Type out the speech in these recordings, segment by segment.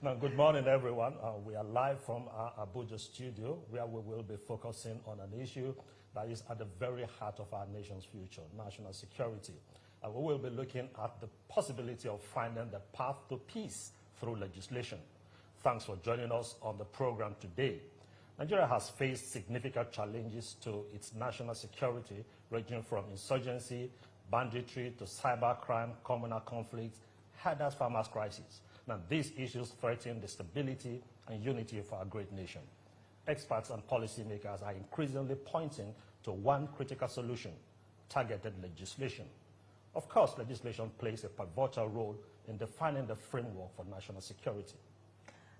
Now, good morning, everyone. We are live from our Abuja studio, where we will be focusing on an issue that is at the very heart of our nation's future, national security. We will be looking at the possibility of finding the path to peace through legislation. Thanks for joining us on the program today. Nigeria has faced significant challenges to its national security, ranging from insurgency, banditry, to cybercrime, communal conflicts, herders farmers crisis. Now, these issues threaten the stability and unity of our great nation. Experts and policymakers are increasingly pointing to one critical solution: targeted legislation. Of course, legislation plays a pivotal role in defining the framework for national security.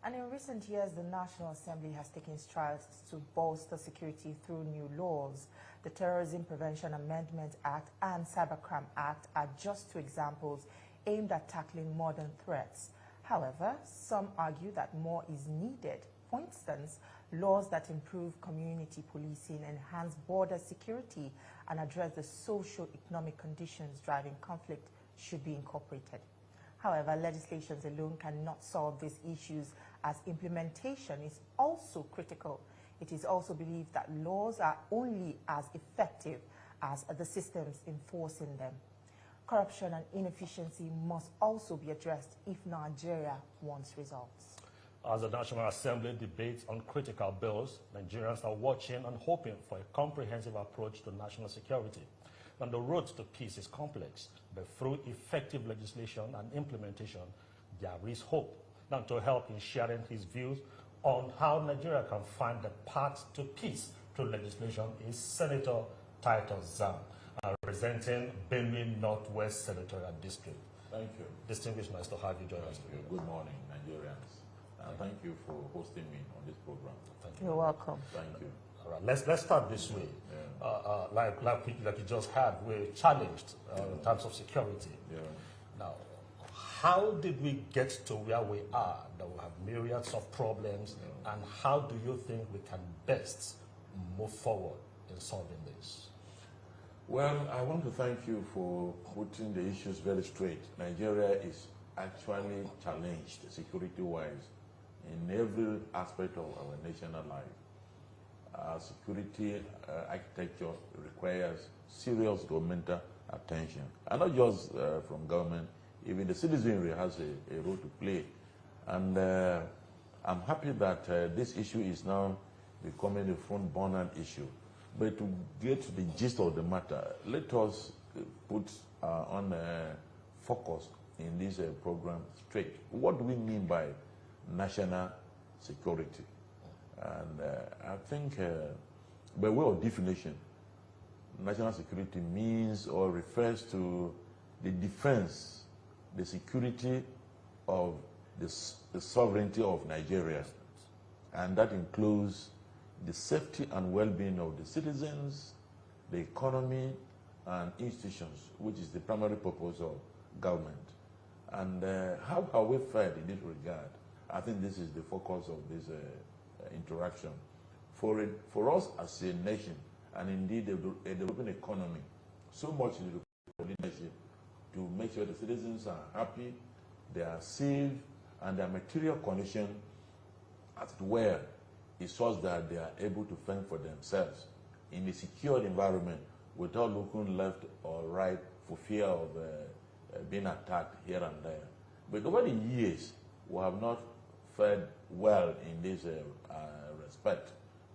And in recent years, the National Assembly has taken strides to bolster security through new laws. The Terrorism Prevention Amendment Act and Cybercrime Act are just two examples aimed at tackling modern threats. However, some argue that more is needed. For instance, laws that improve community policing, enhance border security, and address the socio-economic conditions driving conflict should be incorporated. However, legislations alone cannot solve these issues, as implementation is also critical. It is also believed that laws are only as effective as the systems enforcing them. Corruption and inefficiency must also be addressed if Nigeria wants results. As the National Assembly debates on critical bills, Nigerians are watching and hoping for a comprehensive approach to national security. And the road to peace is complex, but through effective legislation and implementation, there is hope. Now, to help in sharing his views on how Nigeria can find the path to peace through legislation is Senator Titus Zam, representing Benue Northwest Senatorial District. Thank you. Distinguished, nice to have you join us. Good morning, Nigerians. Thank you for hosting me on this program. Thank you. You're welcome. Thank you. All right, let's start this way. Yeah. Like you just had, we're challenged in terms of security. Yeah. Now, how did we get to where we are? That we have myriads of problems, and how do you think we can best move forward in solving this? Well, I want to thank you for putting the issues very straight. Nigeria is actually challenged security-wise in every aspect of our national life. Security architecture requires serious governmental attention, and not just from government. Even the citizenry has a role to play. And I'm happy that this issue is now becoming a front burner issue. But to get to the gist of the matter, let us put on focus in this program straight. What do we mean by national security? And I think by way of definition, national security means or refers to the defense, the security of the sovereignty of Nigeria. And that includes the safety and well-being of the citizens, the economy, and institutions, which is the primary purpose of government. And how have we fared in this regard? I think this is the focus of this interaction. For us as a nation, and indeed a developing economy, so much is the leadership to make sure the citizens are happy, they are safe, and their material condition, as it were, is such that they are able to fend for themselves in a secured environment without looking left or right for fear of being attacked here and there. But over the years, we have not fared well in this respect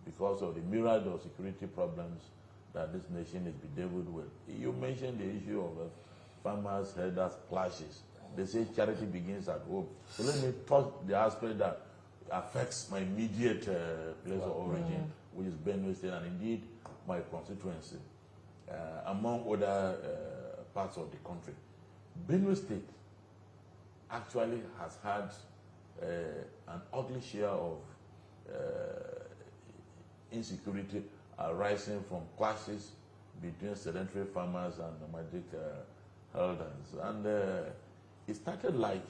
because of the myriad of security problems that this nation is bedeviled with. You mentioned the issue of farmers, herders, clashes. They say charity begins at home. So let me touch the aspect that affects my immediate place of origin, which is Benue State, and indeed my constituency, among other parts of the country. Benue State actually has had an ugly share of insecurity arising from clashes between sedentary farmers and nomadic herders. And it started like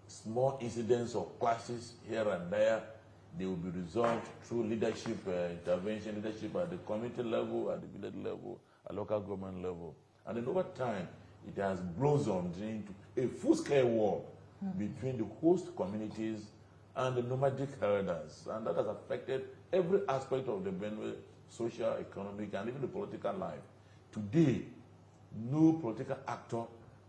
small incidents of clashes here and there. They will be resolved through leadership intervention, leadership at the community level, at the village level, at local government level. And then over time, it has blossomed into a full-scale war between the host communities and the nomadic herders. And that has affected every aspect of the Benue social, economic, and even the political life. Today, no political actor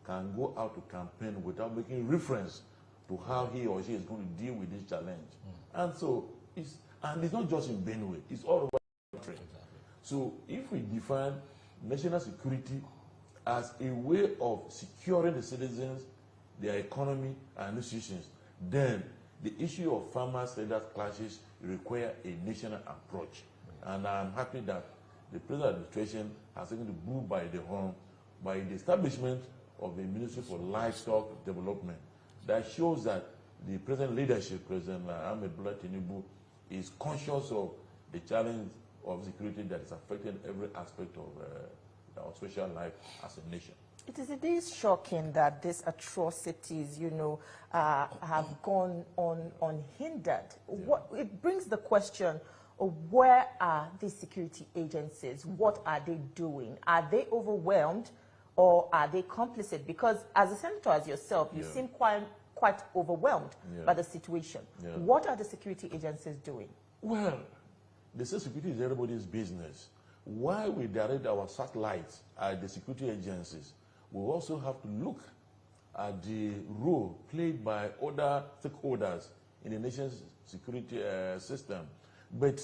can go out to campaign without making reference to how he or she is going to deal with this challenge. And so, it's not just in Benue, it's all over the country. So if we define national security as a way of securing the citizens, their economy, and institutions, then the issue of farmers-traders clashes require a national approach. And I'm happy that the present administration has taken the bull by the horn by the establishment of the Ministry for Livestock Development. That shows that the present leadership, President Ahmed Bola Tinubu, is conscious of the challenge of security that is affecting every aspect of our social life as a nation. It is indeed shocking that these atrocities, have gone on unhindered. Yeah. It brings the question of where are these security agencies? What are they doing? Are they overwhelmed or are they complicit? Because as a senator, as yourself, you seem quite overwhelmed by the situation. Yeah. What are the security agencies doing? Well, the security is everybody's business. Why we direct our satellites at the security agencies, we also have to look at the role played by other stakeholders in the nation's security system. But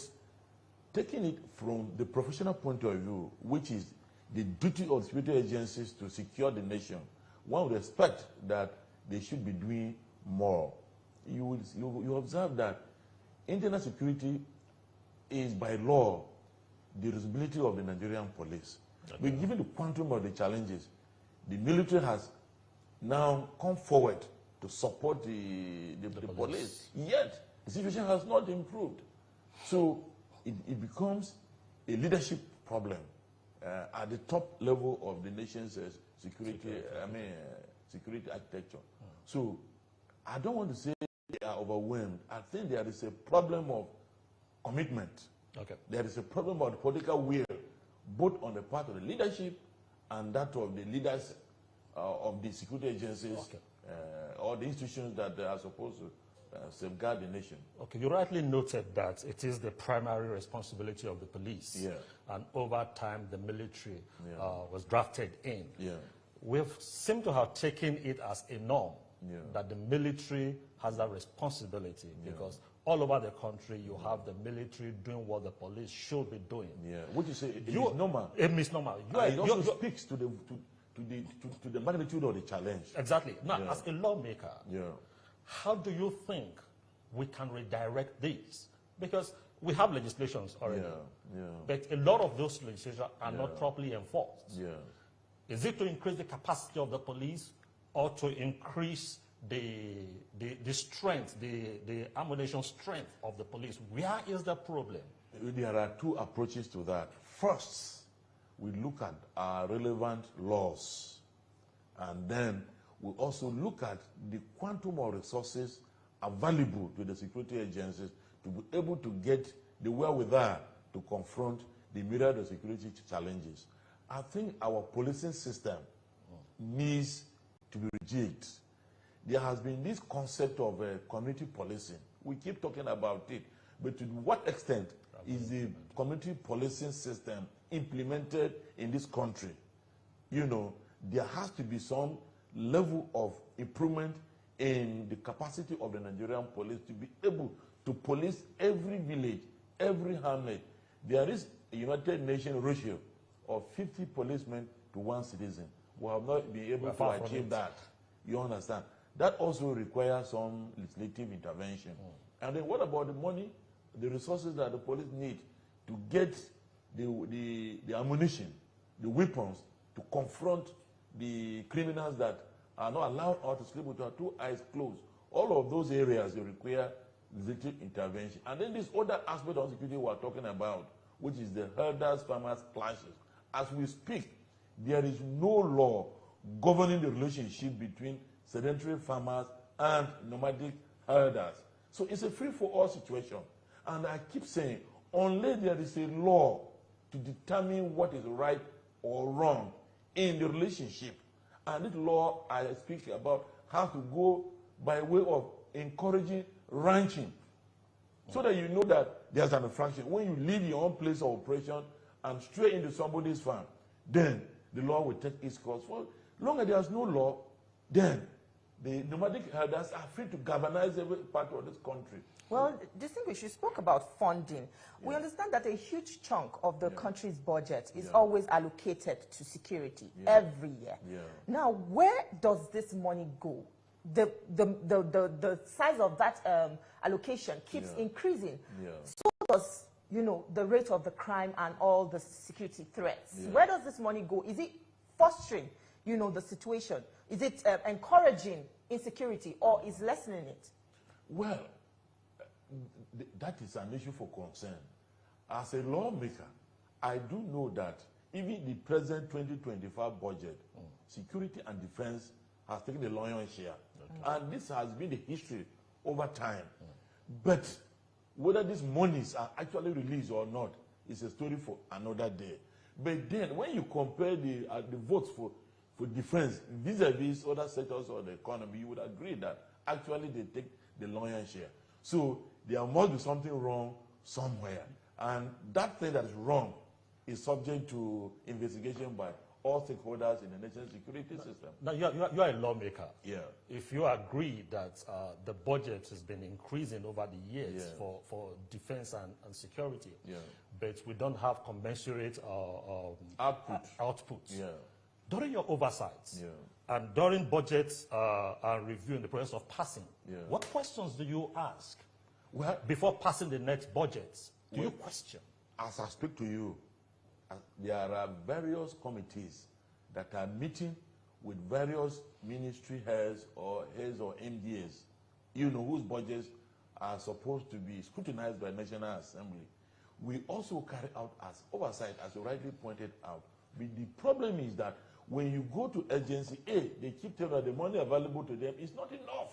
taking it from the professional point of view, which is the duty of security agencies to secure the nation, one would expect that they should be doing more. You observe that internal security is by law the responsibility of the Nigerian police. Okay. But given the quantum of the challenges, the military has now come forward to support the police. Yet, the situation has not improved. So, it becomes a leadership problem at the top level of the nation's security architecture. So, I don't want to say they are overwhelmed. I think there is a problem of commitment. Okay. There is a problem of the political will, both on the part of the leadership and that of the leaders of the security agencies, or the institutions that are supposed to safeguard the nation. Okay, you rightly noted that it is the primary responsibility of the police. Yeah. And over time, the military was drafted in. Yeah. We've seemed to have taken it as a norm that the military has that responsibility because all over the country, you have the military doing what the police should be doing. Yeah, what you say, it is normal. It is normal. It also speaks to the magnitude of the challenge. Exactly. Now, as a lawmaker, how do you think we can redirect this? Because we have legislations already, but a lot of those legislations are not properly enforced. Yeah. Is it to increase the capacity of the police or to increase the strength, the ammunition strength of the police? Where is the problem? There are two approaches to that. First, we look at our relevant laws, and then we also look at the quantum of resources available to the security agencies to be able to get the wherewithal to confront the myriad of security challenges. I think our policing system needs to be rejigged. There has been this concept of community policing. We keep talking about it, but to what extent is the community policing system implemented in this country? There has to be some level of improvement in the capacity of the Nigerian police to be able to police every village, every hamlet. There is a United Nations ratio of 50 policemen to 1 citizen. We have not been able to achieve that. You understand? That also requires some legislative intervention. And then what about the money, the resources that the police need to get the ammunition, the weapons to confront the criminals that are not allowed out to sleep with our 2 eyes closed? All of those areas require legislative intervention. And then this other aspect of security we are talking about, which is the herders-farmers clashes. As we speak, there is no law governing the relationship between sedentary farmers and nomadic herders. So it's a free-for-all situation. And I keep saying, unless there is a law to determine what is right or wrong in the relationship, and this law I speak about has to go by way of encouraging ranching, so that you know that there's an infraction. When you leave your own place of operation and stray into somebody's farm, then the law will take its course. For long as there's no law, then the nomadic herders are free to governize every part of this country. Well, distinguished, you spoke about funding. We understand that a huge chunk of the country's budget is always allocated to security every year. Now, where does this money go? The size of that allocation keeps increasing. So does, you know, the rate of the crime and all the security threats. Where does this money go? Is it fostering, you know, the situation? Is it encouraging insecurity, or is lessening it? Well, that is an issue for concern. As a lawmaker, I do know that even the present 2025 budget, security and defense has taken the lion's share. And this has been the history over time. But whether these monies are actually released or not is a story for another day. But then when you compare the votes for defense vis-a-vis other sectors of the economy, you would agree that actually they take the lion's share. So there must be something wrong somewhere. And that thing that is wrong is subject to investigation by all stakeholders in the national security system. Now, you are a lawmaker. Yeah. If you agree that the budget has been increasing over the years for defense and security, but we don't have commensurate output. During your oversights and during budget and review in the process of passing, what questions do you ask? Well, before passing the next budget, do you question? As I speak to you, there are various committees that are meeting with various ministry heads or MDAs, you know, whose budgets are supposed to be scrutinized by National Assembly. We also carry out as oversight, as you rightly pointed out. But the problem is that when you go to agency A, they keep telling you that the money available to them is not enough,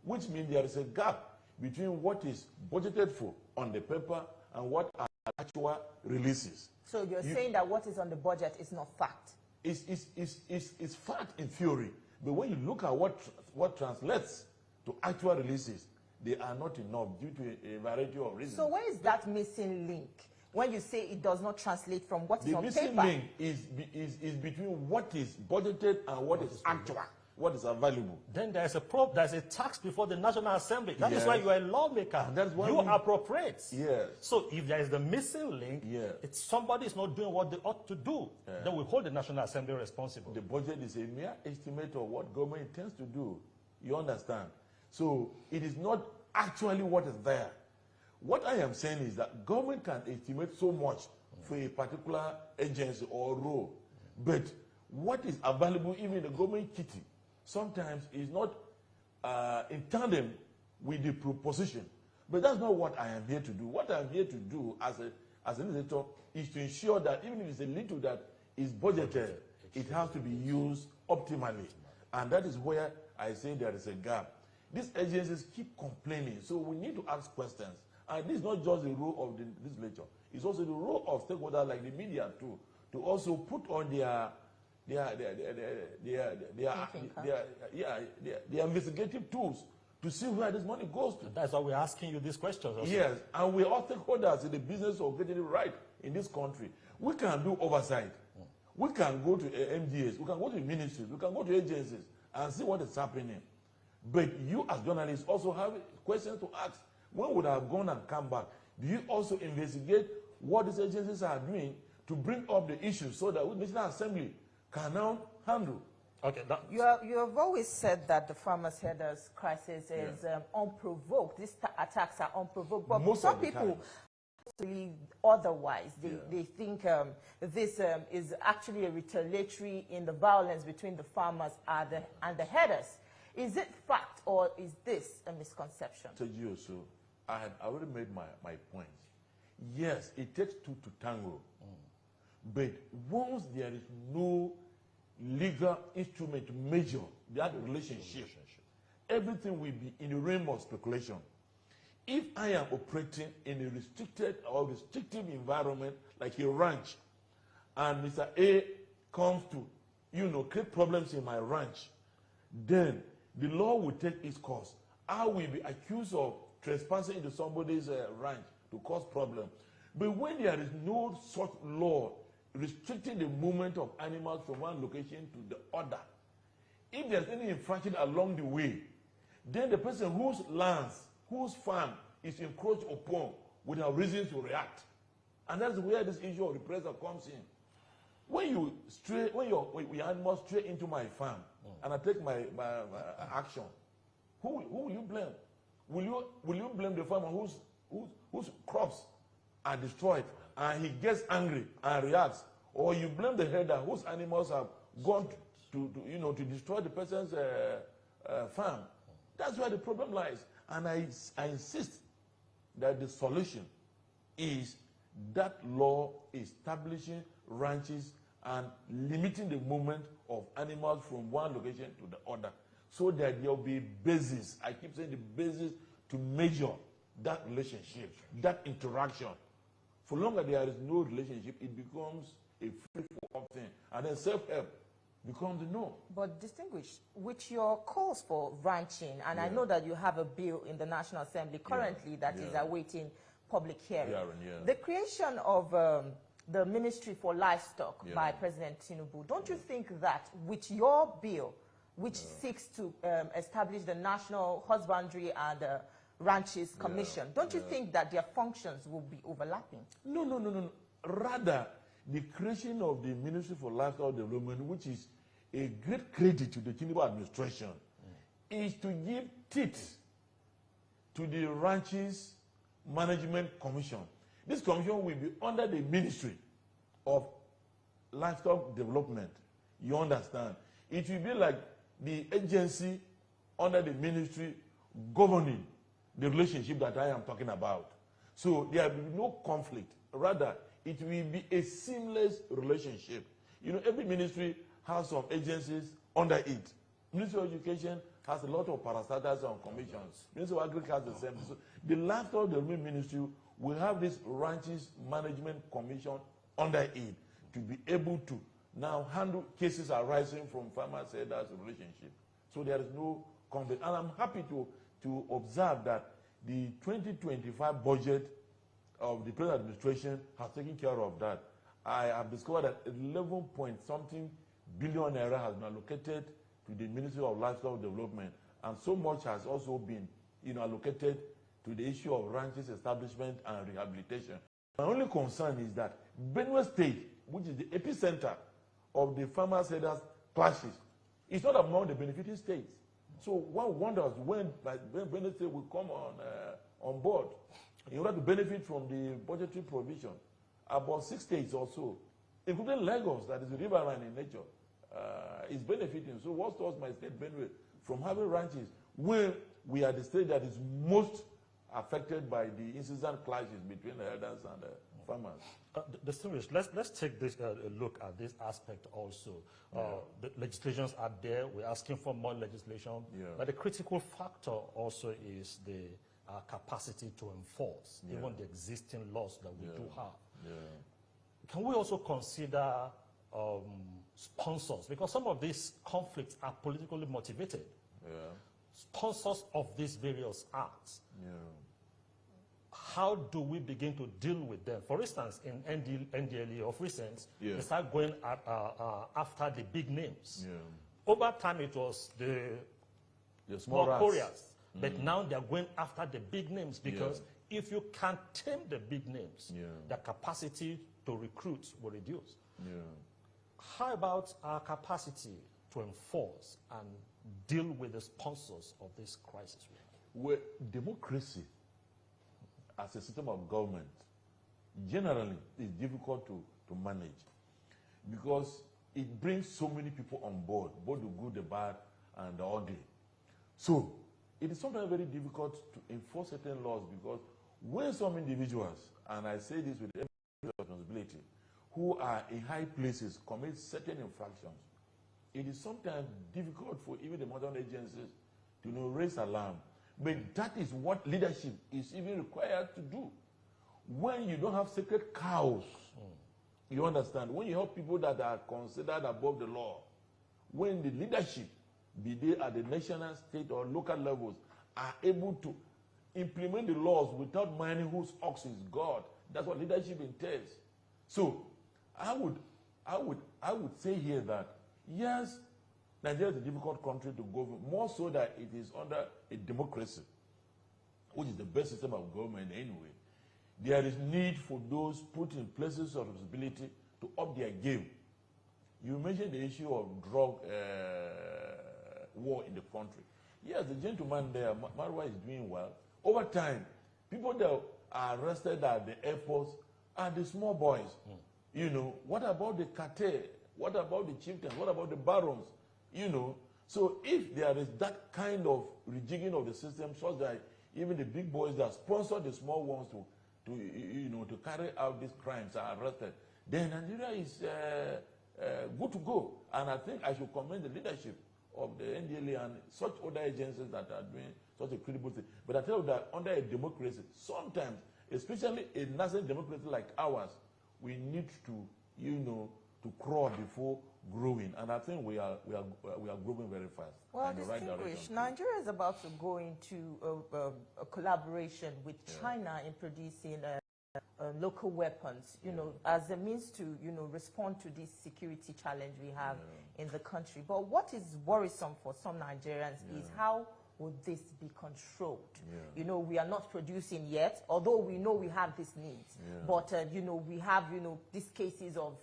which means there is a gap between what is budgeted for on the paper and what are actual releases. So you're saying that what is on the budget is not fact? It's fact in theory, but when you look at what translates to actual releases, they are not enough due to a variety of reasons. So where is that missing link? When you say it does not translate from what is on paper? The missing link is between what is budgeted and what is actual, what is available. Then there's a there's a tax before the National Assembly. That is why you are a lawmaker. That's why you appropriate. Yes. So if there is the missing link, it's somebody is not doing what they ought to do. Then we hold the National Assembly responsible. The budget is a mere estimate of what government intends to do. You understand? So it is not actually what is there. What I am saying is that government can estimate so much for a particular agency or role, but what is available even in the government kitty sometimes is not in tandem with the proposition. But that's not what I am here to do. What I am here to do as an legislator is to ensure that even if it's a little that is budgeted, it has to be used optimally. And that is where I say there is a gap. These agencies keep complaining, so we need to ask questions. And this is not just the role of the legislature; it's also the role of stakeholders like the media too, to also put on their investigative tools to see where this money goes to. That's why we're asking you these questions also. Yes, and we all stakeholders in the business of getting it right in this country. We can do oversight. We can go to MDAs, we can go to ministries, we can go to agencies and see what is happening. But you as journalists also have questions to ask. When would I have gone and come back? Do you also investigate what these agencies are doing to bring up the issues so that the National Assembly can now handle? Okay. You have always said that the farmers' herders crisis is unprovoked. These attacks are unprovoked. But Most some people believe otherwise. They think this is actually a retaliatory in the violence between the farmers and the herders. Is it fact or is this a misconception? So I had already made my point. Yes, it takes two to tango. But once there is no legal instrument to measure that relationship, everything will be in the realm of speculation. If I am operating in a restricted or restrictive environment like a ranch, and Mr. A comes to, create problems in my ranch, then the law will take its course. I will be accused of trespassing into somebody's ranch to cause problem. But when there is no such law restricting the movement of animals from one location to the other, if there's any infraction along the way, then the person whose lands, whose farm is encroached upon would have reasons to react. And that's where this issue of reprisal comes in. When your animals stray into my farm and I take my action, who will you blame? Will you blame the farmer whose crops are destroyed and he gets angry and reacts, or you blame the herder whose animals have gone to destroy the person's farm? That's where the problem lies. And I insist that the solution is that law establishing ranches and limiting the movement of animals from one location to the other, so that there will be basis, I keep saying the basis, to measure that relationship, that interaction. For long as there is no relationship, it becomes a free-for-all thing. And then self-help becomes the norm. But distinguished, with your calls for ranching, and I know that you have a bill in the National Assembly currently that is awaiting public hearing. The creation of the Ministry for Livestock by President Tinubu, don't you think that with your bill, which seeks to establish the National Husbandry and Ranches Commission, don't you think that their functions will be overlapping? No. Rather, the creation of the Ministry for Livestock Development, which is a great credit to the Tinubu administration, is to give teeth to the Ranches Management Commission. This commission will be under the Ministry of Livestock Development. You understand? It will be like the agency under the ministry governing the relationship that I am talking about. So there will be no conflict. Rather, it will be a seamless relationship. You know, every ministry has some agencies under it. Ministry of Education has a lot of parastatals and commissions. Ministry of Agriculture has the same. So the Livestock Development Ministry will have this Ranches Management Commission under it to be able to now handle cases arising from farmer-sellers relationship. So there is no conflict. And I'm happy to observe that the 2025 budget of the present administration has taken care of that. I have discovered that 11-point-something billion naira has been allocated to the Ministry of Livestock Development, and so much has also been allocated to the issue of ranches establishment and rehabilitation. My only concern is that Benue State, which is the epicenter of the farmer-sellers clashes, is not among the benefiting states. So one wonders when Benue State will come on board in order to benefit from the budgetary provision. About 6 states or so, including Lagos, that is riverine in nature, is benefiting. So what stops my state, Benue, from having ranches when we are the state that is most affected by the incessant clashes between the herders and the farmers? Distinguished, let's take this look at this aspect also. The legislations are there. We're asking for more legislation. But the critical factor also is the capacity to enforce even the existing laws that we do have. Can we also consider sponsors? Because some of these conflicts are politically motivated. Sponsors of these various acts. How do we begin to deal with them? For instance, in NDLE of recent, they start going after the big names. Over time, it was the small couriers. But now they're going after the big names because if you can't tame the big names, the capacity to recruit will reduce. How about our capacity to enforce and deal with the sponsors of this crisis? Well, democracy as a system of government generally is difficult to manage because it brings so many people on board, both the good, the bad, and the ugly. So it is sometimes very difficult to enforce certain laws because when some individuals, and I say this with every responsibility, who are in high places commit certain infractions, it is sometimes difficult for even the modern agencies to raise alarm. But that is what leadership is even required to do. When you don't have sacred cows, you understand, when you have people that are considered above the law, when the leadership be they at the national, state, or local levels, are able to implement the laws without minding whose ox is God. That's what leadership entails. So I would say here that yes, Nigeria is a difficult country to govern, more so that it is under a democracy, which is the best system of government anyway. There is need for those put in places of responsibility to up their game. You mentioned the issue of drug war in the country. Yes, the gentleman there, Marwa, is doing well. Over time, people that are arrested at the airports are the small boys. You know, what about the cartel? What about the chieftains? What about the barons? You know, so if there is that kind of rejigging of the system, such that even the big boys that sponsor the small ones to carry out these crimes are arrested, then Nigeria is good to go. And I think I should commend the leadership of the NDLA and such other agencies that are doing such a credible thing. But I tell you that under a democracy, sometimes, especially a nascent democracy like ours, we need to, to crawl before growing. And I think we are growing very fast. Well, in the right direction. Nigeria is about to go into a collaboration with China in producing local weapons, as a means to, respond to this security challenge we have in the country. But what is worrisome for some Nigerians is how would this be controlled? We are not producing yet, although we know we have these needs. But, we have, these cases of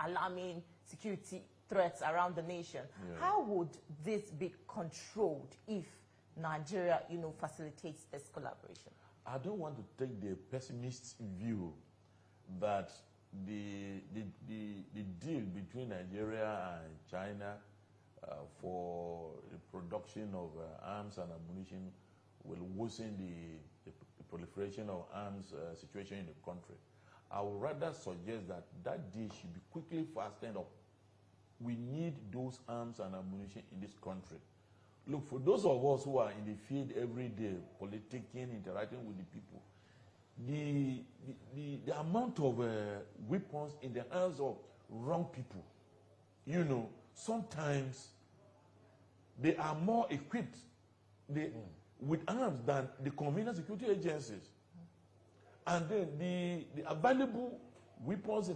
alarming security threats around the nation. How would this be controlled if Nigeria, facilitates this collaboration? I don't want to take the pessimist view that the deal between Nigeria and China for the production of arms and ammunition will worsen the proliferation of arms situation in the country. I would rather suggest that that deal should be quickly fastened up. We need those arms and ammunition in this country. Look, for those of us who are in the field every day, politicking, interacting with the people, the amount of weapons in the hands of wrong people, sometimes they are more equipped with arms than the convenient security agencies. And then the available weapons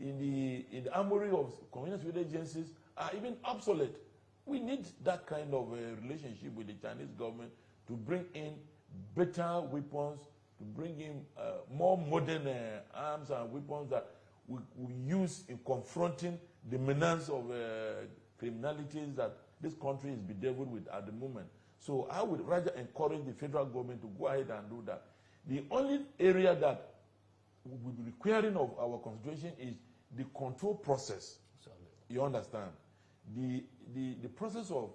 in the armory of convenient security agencies are even obsolete. We need that kind of relationship with the Chinese government to bring in better weapons, to bring in more modern arms and weapons that we use in confronting the menace of criminalities that this country is bedeviled with at the moment. So I would rather encourage the federal government to go ahead and do that. The only area that will be requiring of our consideration is the control process. You understand? The process of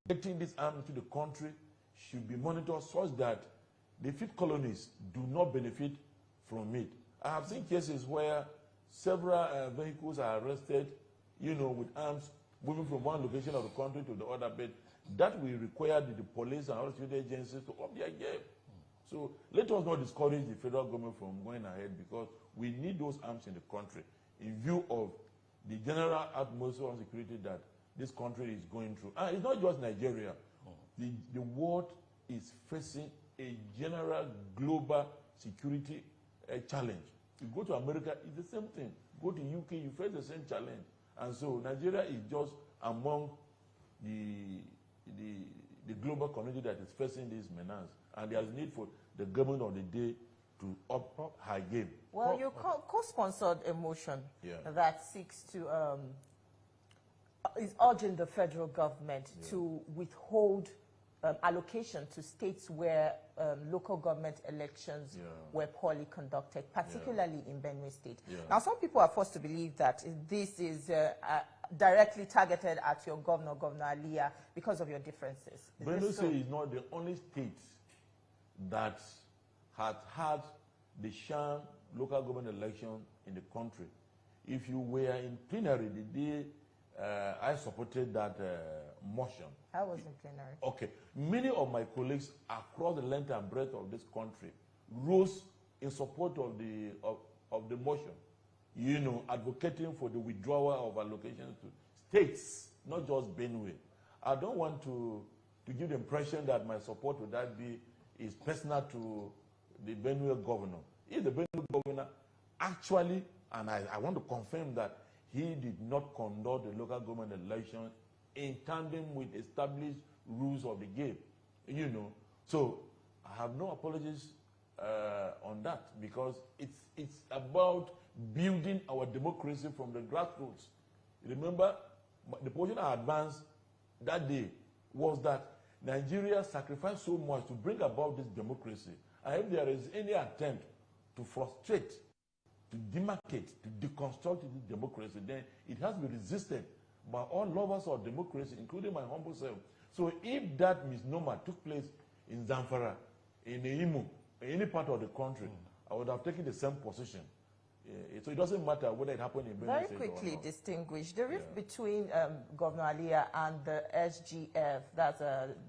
getting this arms into the country should be monitored such that the fifth colonies do not benefit from it. I have seen cases where several vehicles are arrested, with arms moving from one location of the country to the other, but that will require the police and other security agencies to up their game. So let us not discourage the federal government from going ahead, because we need those arms in the country in view of the general atmosphere of security that this country is going through. And it's not just Nigeria. The world is facing a general global security challenge. You go to America, it's the same thing. Go to UK, you face the same challenge. And so Nigeria is just among the global community that is facing this menace. And there's need for the government of the day to up her game. Well, you co-sponsored a motion that seeks to, is urging the federal government to withhold allocation to states where local government elections were poorly conducted, particularly in Benue State. Now, some people are forced to believe that this is directly targeted at your governor, Governor Aliyah, because of your differences. Benue State is not the only state that has had the sham local government election in the country. If you were in plenary the day I supported that motion. I was in plenary. Okay. Many of my colleagues across the length and breadth of this country rose in support of the motion, advocating for the withdrawal of allocations to states, not just Benue. I don't want to give the impression that my support to that bill is personal to the Benue governor. If the Benue governor actually, and I want to confirm that he did not conduct the local government elections in tandem with established rules of the game, you know. So I have no apologies on that, because it's about building our democracy from the grassroots. Remember, the position I advanced that day was that Nigeria sacrificed so much to bring about this democracy. And if there is any attempt to frustrate, to demarcate, to deconstruct this democracy, then it has to be resisted by all lovers of democracy, including my humble self. So if that misnomer took place in Zamfara, in Imo, in any part of the country, I would have taken the same position. So it doesn't matter whether it happened in Benue State or not. Very quickly distinguish the rift between Governor Alia and the SGF, that's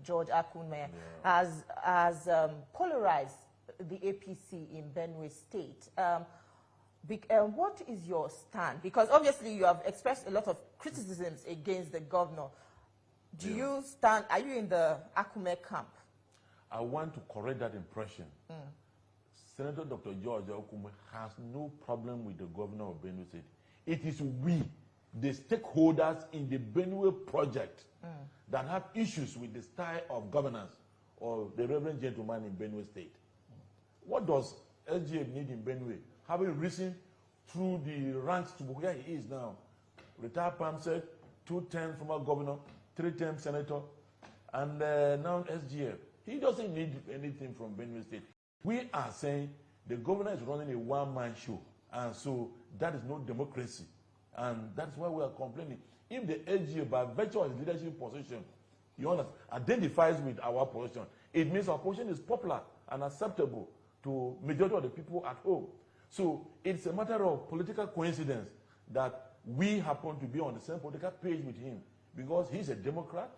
George Akume, has polarized the APC in Benue State. What is your stand? Because obviously you have expressed a lot of criticisms against the governor. Do you stand, are you in the Akume camp? I want to correct that impression. Senator Dr. George Akume has no problem with the governor of Benue State. It is we, the stakeholders in the Benue project, that have issues with the style of governance of the reverend gentleman in Benue State. What does SGF need in Benue? Having risen through the ranks to where he is now, retired PAMSEC, 2-term former governor, 3-term senator, and now SGF. He doesn't need anything from Benue State. We are saying the governor is running a one-man show, and so that is no democracy, and that's why we are complaining. If the SGA, by virtue of his leadership position, you understand, identifies with our position, it means our position is popular and acceptable to majority of the people at home. So it's a matter of political coincidence that we happen to be on the same political page with him, because he's a Democrat.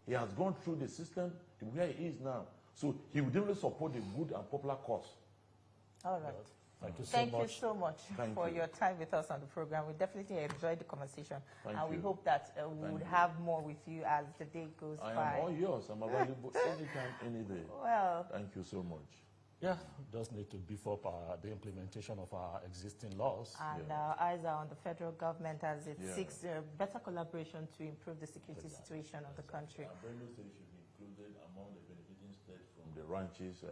He has gone through the system to where he is now. So he will definitely support the good and popular cause. All right. Thank you so much. Thank you so much for your time with us on the program. We definitely enjoyed the conversation. Thank and you. we hope that we would have more with you as the day goes by. I am all yours. I'm available anytime, any day. Well, thank you so much. Yeah, just need to beef up the implementation of our existing laws. And our eyes are on the federal government as it seeks better collaboration to improve the security situation of the country. Benue State should be included among the benefiting states from the ranches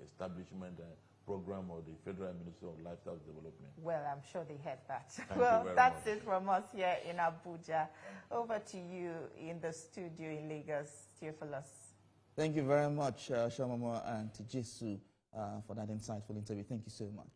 establishment program of the Federal Ministry of Livestock Development. Well, I'm sure they heard that. Well, that's it from us here in Abuja. Over to you in the studio in Lagos, Theophilus. Thank you very much, Shamama and Tijesu, for that insightful interview. Thank you so much.